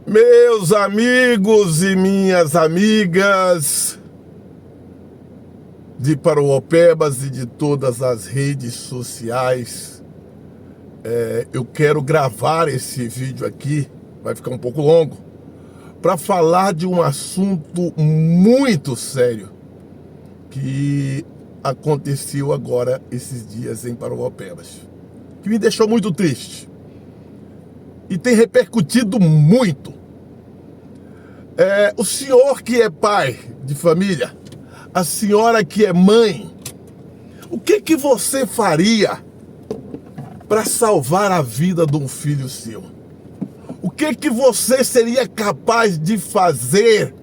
Meus amigos e minhas amigas de Paruopebas e de todas as redes sociais, eu quero gravar esse vídeo aqui, vai ficar um pouco longo, para falar de um assunto muito sério que aconteceu agora esses dias em Paruopebas, que me deixou muito triste e tem repercutido muito. O senhor que é pai de família, a senhora que é mãe, o que você faria para salvar a vida de um filho seu? O que você seria capaz de fazer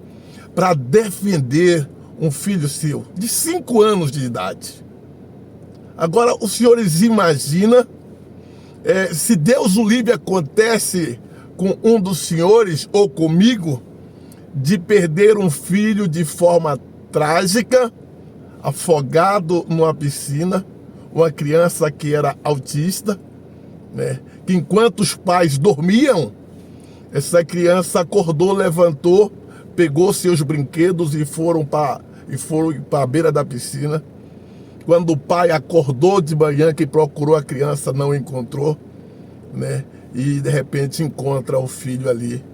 para defender um filho seu de 5 anos de idade? Agora, os senhores imaginam, se Deus o livre acontece com um dos senhores ou comigo, de perder um filho de forma trágica, afogado numa piscina, uma criança que era autista, né? Que enquanto os pais dormiam, essa criança acordou, levantou, pegou seus brinquedos e foram para a beira da piscina. Quando o pai acordou de manhã, que procurou a criança, não encontrou, né? E de repente encontra o filho ali,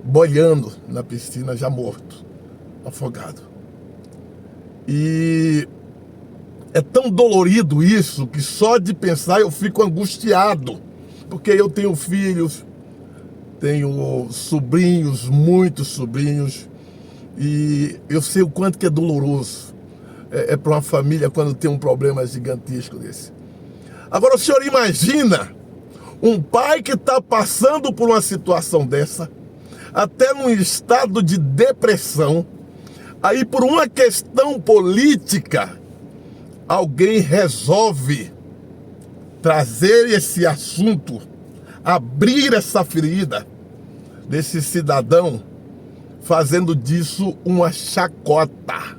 boiando na piscina, já morto, afogado. E é tão dolorido isso que só de pensar eu fico angustiado, porque eu tenho filhos, tenho sobrinhos, muitos sobrinhos, e eu sei o quanto que é doloroso para uma família quando tem um problema gigantesco desse. Agora o senhor imagina um pai que está passando por uma situação dessa, até num estado de depressão, aí por uma questão política, alguém resolve trazer esse assunto, abrir essa ferida desse cidadão, fazendo disso uma chacota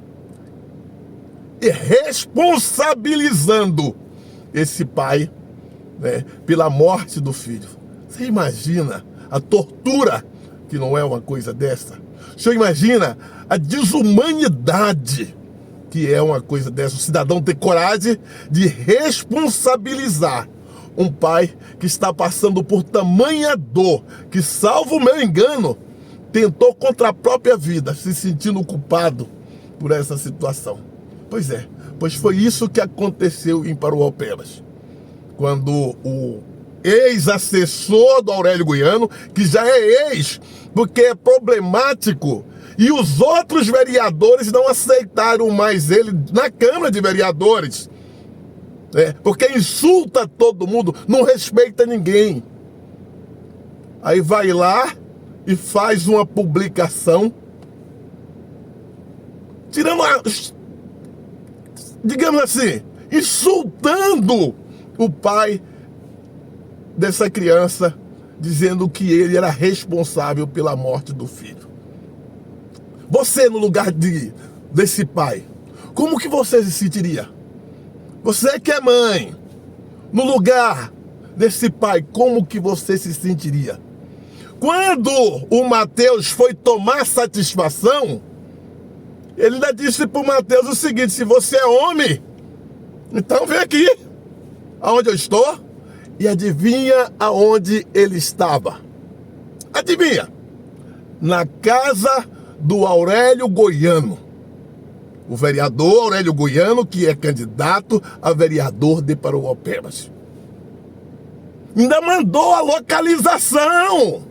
e responsabilizando esse pai, né, pela morte do filho. Você imagina a tortura que não é uma coisa dessa? O senhor imagina a desumanidade que é uma coisa dessa? O cidadão ter coragem de responsabilizar um pai que está passando por tamanha dor, que, salvo o meu engano, tentou contra a própria vida, se sentindo culpado por essa situação. Pois foi isso que aconteceu em Paruopebas, quando o ex-assessor do Aurélio Goiano, que já é ex, porque é problemático, e os outros vereadores não aceitaram mais ele na Câmara de Vereadores, porque insulta todo mundo, não respeita ninguém. Aí vai lá e faz uma publicação, tirando digamos assim, insultando o pai dessa criança, dizendo que ele era responsável pela morte do filho. Você, no lugar desse pai, como que você se sentiria? Você que é mãe, no lugar desse pai, como que você se sentiria? Quando o Mateus foi tomar satisfação, ele ainda disse para o Mateus o seguinte: se você é homem, então vem aqui, aonde eu estou. E adivinha aonde ele estava? Adivinha? Na casa do Aurélio Goiano. O vereador Aurélio Goiano, que é candidato a vereador de Paruopebas. Ainda mandou a localização.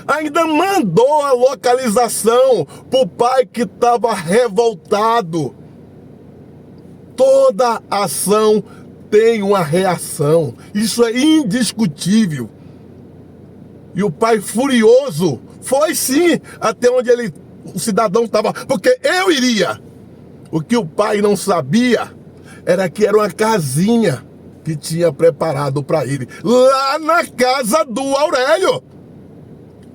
Ainda mandou a localização para o pai que estava revoltado. Toda ação tem uma reação, isso é indiscutível. E o pai furioso foi sim até onde o cidadão estava, porque eu iria. O que o pai não sabia era que era uma casinha que tinha preparado para ele, lá na casa do Aurélio.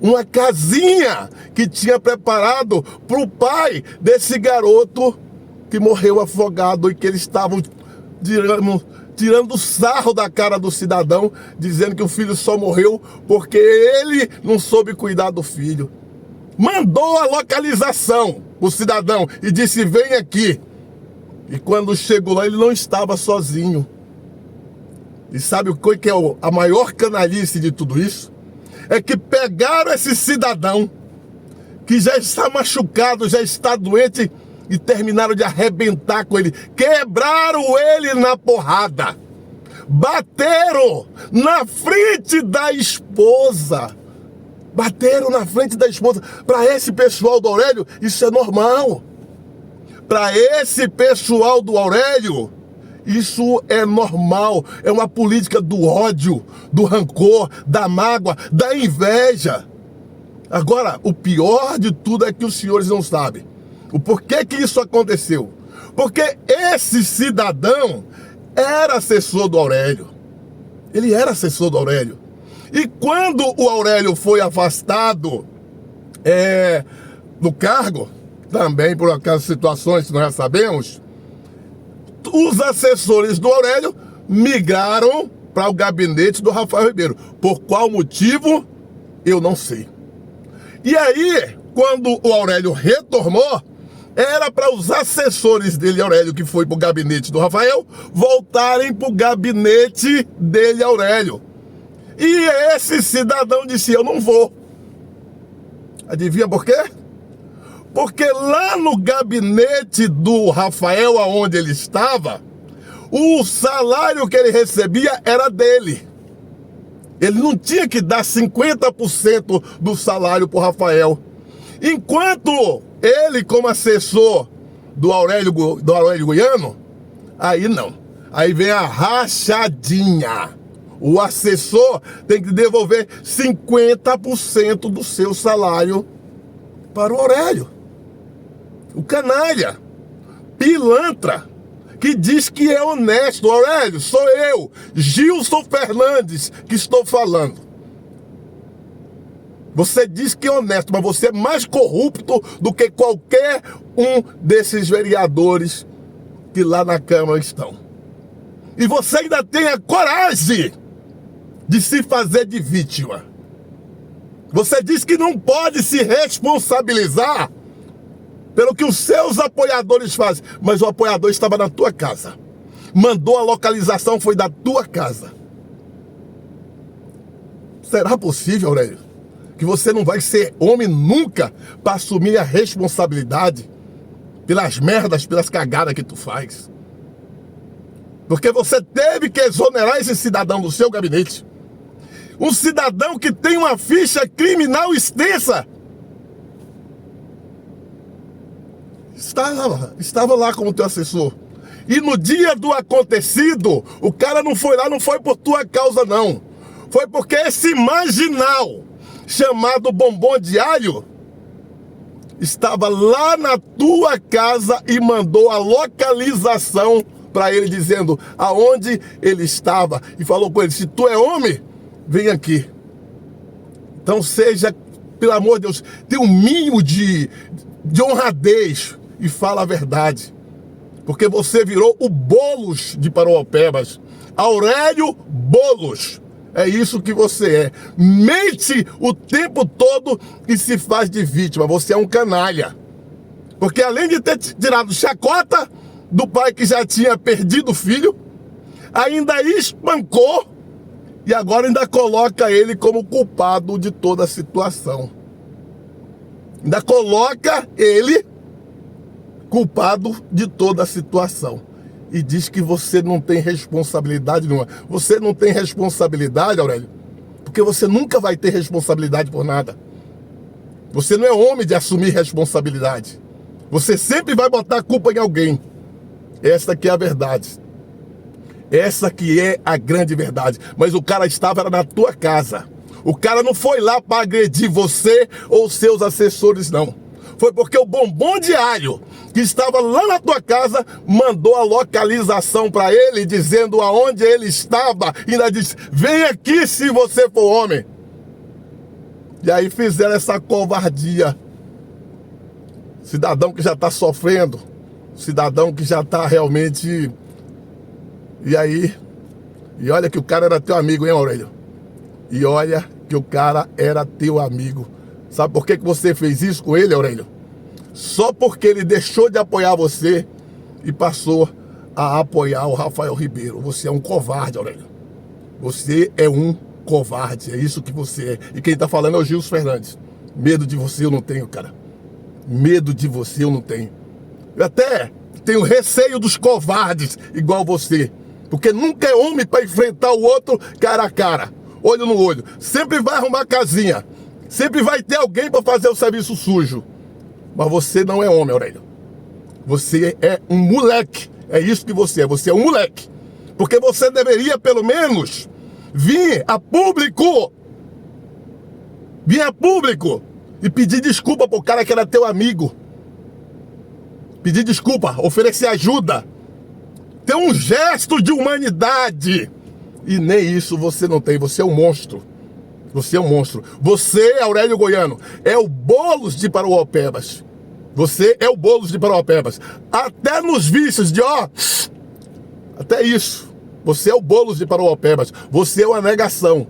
Uma casinha que tinha preparado para o pai desse garoto que morreu afogado e que eles estavam, digamos, tirando sarro da cara do cidadão, dizendo que o filho só morreu porque ele não soube cuidar do filho. Mandou a localização o cidadão e disse: vem aqui. E quando chegou lá, ele não estava sozinho. E sabe o que é a maior canalice de tudo isso? É que pegaram esse cidadão, que já está machucado, já está doente, e terminaram de arrebentar com ele. Quebraram ele na porrada. Bateram na frente da esposa. Bateram na frente da esposa. Para esse pessoal do Aurélio, isso é normal. Para esse pessoal do Aurélio, isso é normal. É uma política do ódio, do rancor, da mágoa, da inveja. Agora, o pior de tudo é que os senhores não sabem o porquê que isso aconteceu. Porque esse cidadão era assessor do Aurélio. Ele era assessor do Aurélio. E quando o Aurélio foi afastado do cargo, também por aquelas situações que nós já sabemos, os assessores do Aurélio migraram para o gabinete do Rafael Ribeiro. Por qual motivo, eu não sei. E aí, quando o Aurélio retornou, era para os assessores dele, Aurélio, que foi para o gabinete do Rafael, voltarem para o gabinete dele, Aurélio. E esse cidadão disse: eu não vou. Adivinha por quê? Porque lá no gabinete do Rafael, aonde ele estava, o salário que ele recebia era dele. Ele não tinha que dar 50% do salário para o Rafael. Enquanto ele, como assessor do Aurélio Goiano, aí não. Aí vem a rachadinha. O assessor tem que devolver 50% do seu salário para o Aurélio. O canalha, pilantra, que diz que é honesto. Aurélio, sou eu, Gilson Fernandes, que estou falando. Você diz que é honesto, mas você é mais corrupto do que qualquer um desses vereadores que lá na Câmara estão. E você ainda tem a coragem de se fazer de vítima. Você diz que não pode se responsabilizar pelo que os seus apoiadores fazem, mas o apoiador estava na tua casa. Mandou a localização, foi da tua casa. Será possível, Aurélio, que você não vai ser homem nunca para assumir a responsabilidade pelas merdas, pelas cagadas que tu faz? Porque você teve que exonerar esse cidadão do seu gabinete. Um cidadão que tem uma ficha criminal extensa. Estava lá como teu assessor. E no dia do acontecido, o cara não foi lá, não foi por tua causa, não. Foi porque esse marginal, chamado Bombom de Alho, estava lá na tua casa e mandou a localização para ele, dizendo aonde ele estava. E falou com ele: se tu é homem, vem aqui. Então seja, pelo amor de Deus, tenha um mínimo de honradez e fala a verdade. Porque você virou o Boulos de Parauapebas. Aurélio Boulos. É isso que você é. Mente o tempo todo e se faz de vítima. Você é um canalha. Porque além de ter tirado chacota do pai que já tinha perdido o filho, ainda espancou e agora ainda coloca ele como culpado de toda a situação. Ainda coloca ele culpado de toda a situação. E diz que você não tem responsabilidade nenhuma. Você não tem responsabilidade, Aurélio, porque você nunca vai ter responsabilidade por nada. Você não é homem de assumir responsabilidade. Você sempre vai botar a culpa em alguém. Essa que é a verdade. Essa que é a grande verdade. Mas o cara estava na tua casa. O cara não foi lá para agredir você ou seus assessores, não. Foi porque o Bombom de Alho, que estava lá na tua casa, mandou a localização para ele, dizendo aonde ele estava. E ainda disse: vem aqui se você for homem. E aí fizeram essa covardia. Cidadão que já está sofrendo. Cidadão que já está realmente... E aí E olha que o cara era teu amigo, hein, Aurélio? E olha que o cara era teu amigo. Sabe por que você fez isso com ele, Aurélio? Só porque ele deixou de apoiar você e passou a apoiar o Rafael Ribeiro. Você é um covarde, Aurélio. Você é um covarde, é isso que você é. E quem tá falando é o Gilson Fernandes. Medo de você eu não tenho, cara. Medo de você eu não tenho. Eu até tenho receio dos covardes igual você. Porque nunca é homem para enfrentar o outro cara a cara, olho no olho. Sempre vai arrumar casinha. Sempre vai ter alguém para fazer o serviço sujo. Mas você não é homem, Aurélio. Você é um moleque. É isso que você é. Você é um moleque. Porque você deveria, pelo menos, vir a público e pedir desculpa pro cara que era teu amigo. Pedir desculpa, oferecer ajuda. Ter um gesto de humanidade. E nem isso você não tem. Você é um monstro. Você é um monstro. Você, Aurélio Goiano, é o Boulos de Parauapebas. Você é o Boulos de Parauapebas. Até nos vícios de até isso. Você é o Boulos de Parauapebas. Você é uma negação.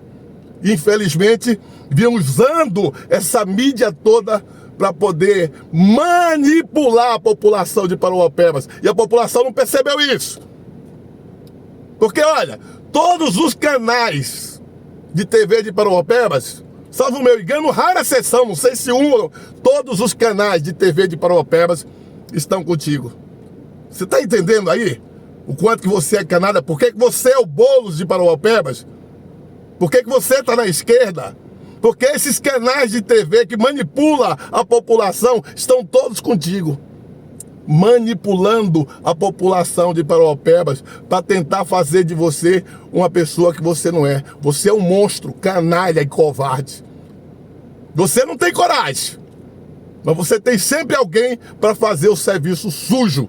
Infelizmente, vem usando essa mídia toda para poder manipular a população de Parauapebas. E a população não percebeu isso. Porque, olha, todos os canais de TV de Parauapebas, salvo o meu engano, rara exceção, não sei se todos os canais de TV de Parauapebas estão contigo. Você está entendendo aí o quanto que você é canalha? Por que você é o Boulos de Parauapebas? Por que você está na esquerda? Porque esses canais de TV que manipulam a população estão todos contigo. Manipulando a população de Parauapebas para tentar fazer de você uma pessoa que você não é. Você é um monstro, canalha e covarde. Você não tem coragem, mas você tem sempre alguém para fazer o serviço sujo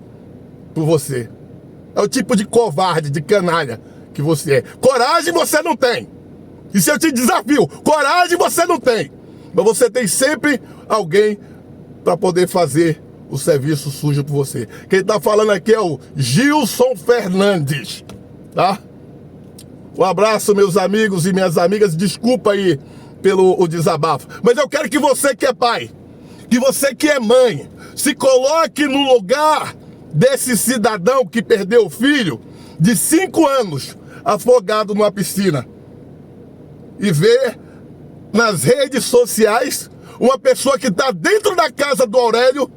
por você. É o tipo de covarde, de canalha que você é. Coragem você não tem. Isso eu te desafio. Coragem você não tem. Mas você tem sempre alguém para poder fazer o serviço sujo por você. Quem tá falando aqui é o Gilson Fernandes, tá? Um abraço, meus amigos e minhas amigas. Desculpa aí pelo desabafo. Mas eu quero que você que é pai, que você que é mãe, se coloque no lugar desse cidadão que perdeu o filho de 5 anos afogado numa piscina e vê nas redes sociais uma pessoa que está dentro da casa do Aurélio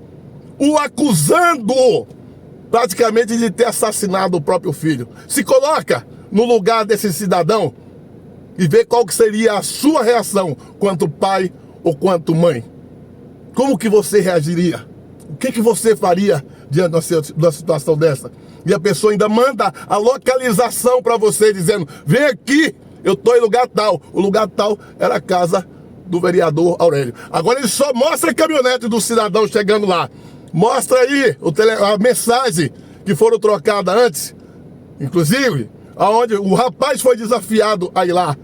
o acusando praticamente de ter assassinado o próprio filho. Se coloca no lugar desse cidadão e vê qual que seria a sua reação quanto pai ou quanto mãe. Como que você reagiria? O que você faria diante de uma situação dessa? E a pessoa ainda manda a localização para você dizendo, vem aqui, eu estou em lugar tal. O lugar tal era a casa do vereador Aurélio. Agora ele só mostra a caminhonete do cidadão chegando lá. Mostra aí a mensagem que foram trocadas antes, inclusive, aonde o rapaz foi desafiado a ir lá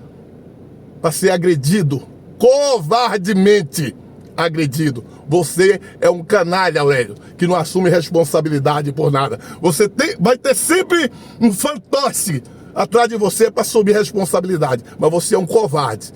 para ser agredido, covardemente agredido. Você é um canalha, Aurélio, que não assume responsabilidade por nada. Você vai ter sempre um fantoche atrás de você para assumir responsabilidade, mas você é um covarde.